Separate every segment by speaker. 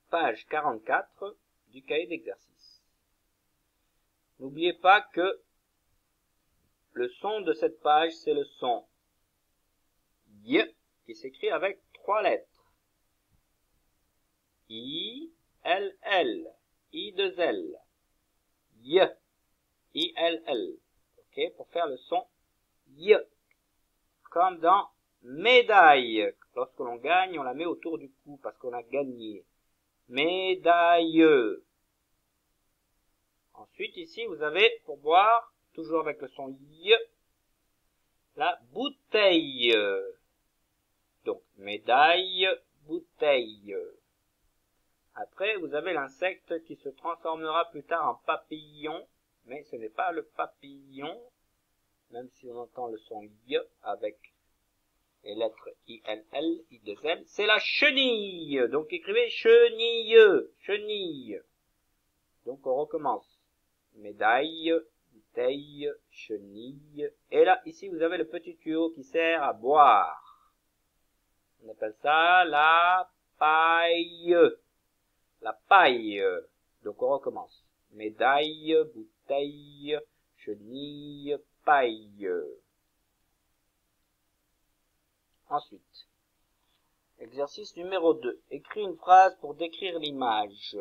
Speaker 1: page 44 du cahier d'exercice. N'oubliez pas que le son de cette page, c'est le son Y, qui s'écrit avec 3 lettres. I, L, L, I, 2, L, Y, I, L, L. Ok, pour faire le son Y. Comme dans médaille. Lorsque l'on gagne, on la met autour du cou parce qu'on a gagné. Médaille. Ensuite, ici, vous avez, pour boire, toujours avec le son Y, la bouteille. Donc, médaille, bouteille. Après, vous avez l'insecte qui se transformera plus tard en papillon, mais ce n'est pas le papillon, même si on entend le son Y avec les lettres I-L-L, I-2-L, c'est la chenille. Donc, écrivez chenille, chenille. Donc, on recommence. Médaille, bouteille, chenille. Et là, ici, vous avez le petit tuyau qui sert à boire. On appelle ça la paille. La paille. Donc, on recommence. Médaille, bouteille, chenille, paille. Ensuite, exercice numéro 2. Écris une phrase pour décrire l'image.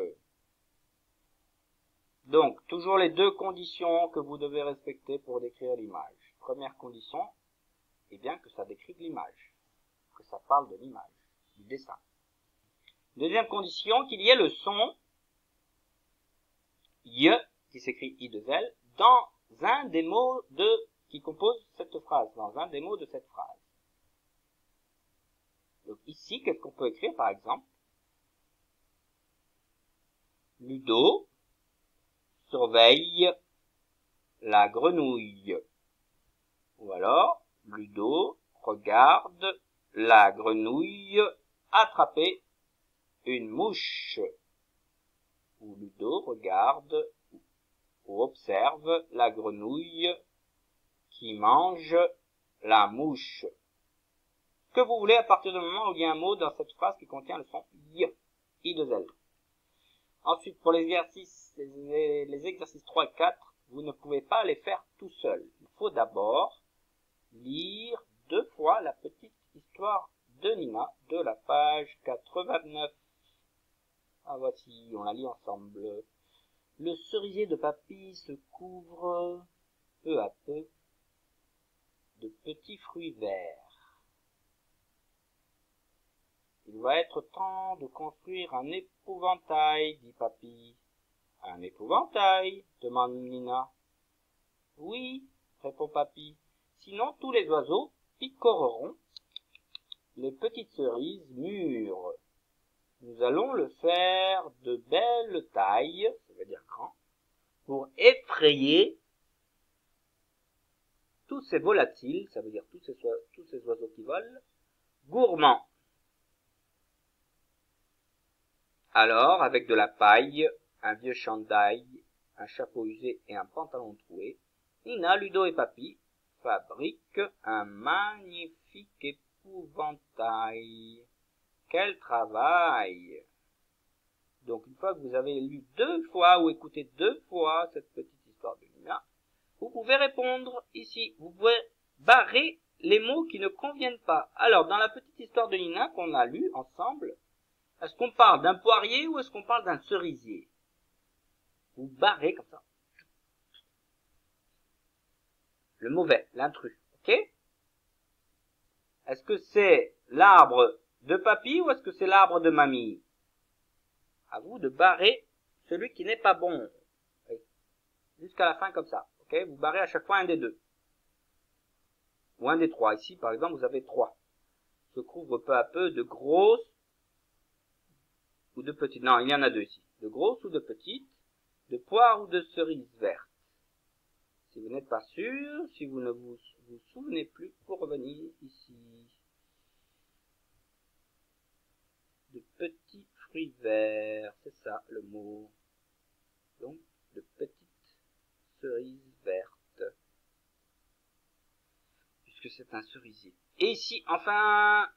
Speaker 1: Donc, toujours les deux conditions que vous devez respecter pour décrire l'image. Première condition, eh bien que ça décrive l'image, que ça parle de l'image, du dessin. Deuxième condition, qu'il y ait le son Y, qui s'écrit I2L, dans un des mots qui composent cette phrase, dans un des mots de cette phrase. Donc ici, qu'est-ce qu'on peut écrire par exemple? Ludo surveille la grenouille. Ou alors, Ludo regarde la grenouille attraper une mouche. Ou Ludo regarde ou observe la grenouille qui mange la mouche. Que vous voulez à partir du moment où il y a un mot dans cette phrase qui contient le son Y, I2L. Ensuite, pour les exercices 3 et 4, vous ne pouvez pas les faire tout seul. Il faut d'abord lire 2 fois la petite histoire de Nina de la page 89. Ah voici, on la lit ensemble. Le cerisier de papy se couvre peu à peu de petits fruits verts. Il va être temps de construire un épouvantail, dit papy. Un épouvantail, demande Nina. Oui, répond papy. Sinon tous les oiseaux picoreront les petites cerises mûres. Nous allons le faire de belle taille, ça veut dire grand, pour effrayer tous ces volatiles, ça veut dire tous ces oiseaux qui volent, gourmands. Alors, avec de la paille, un vieux chandail, un chapeau usé et un pantalon troué, Nina, Ludo et Papy fabriquent un magnifique épouvantail. Quel travail! Donc, une fois que vous avez lu 2 fois ou écouté 2 fois cette petite histoire de Nina, vous pouvez répondre ici. Vous pouvez barrer les mots qui ne conviennent pas. Alors, dans la petite histoire de Nina qu'on a lue ensemble, est-ce qu'on parle d'un poirier ou est-ce qu'on parle d'un cerisier? Vous barrez comme ça. Le mauvais, l'intrus, ok? Est-ce que c'est l'arbre de papy ou est-ce que c'est l'arbre de mamie? À vous de barrer celui qui n'est pas bon. Jusqu'à la fin comme ça, ok? Vous barrez à chaque fois un des 2. Ou un des 3. Ici, par exemple, vous avez 3. Se couvre peu à peu de grosses ou de petites. Non, il y en a 2 ici. De grosses ou de petites, de poires ou de cerises vertes. Si vous n'êtes pas sûr, si vous ne vous souvenez plus, pour revenir ici. De petits fruits verts, c'est ça le mot. Donc, de petites cerises vertes. Puisque c'est un cerisier. Et ici, enfin,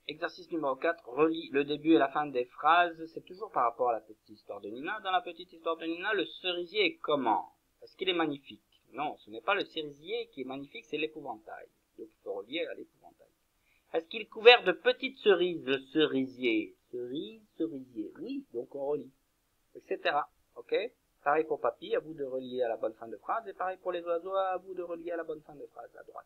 Speaker 1: Exercice numéro 4, relie le début et la fin des phrases. C'est toujours par rapport à la petite histoire de Nina. Dans la petite histoire de Nina, le cerisier est comment? Est-ce qu'il est magnifique? Non, ce n'est pas le cerisier qui est magnifique, c'est l'épouvantail. Donc il faut relier à l'épouvantail. Est-ce qu'il est couvert de petites cerises, le cerisier? Cerise, cerisier. Oui, donc on relie. Etc. Ok? Pareil pour papy, à vous de relier à la bonne fin de phrase. Et pareil pour les oiseaux, à vous de relier à la bonne fin de phrase, à droite.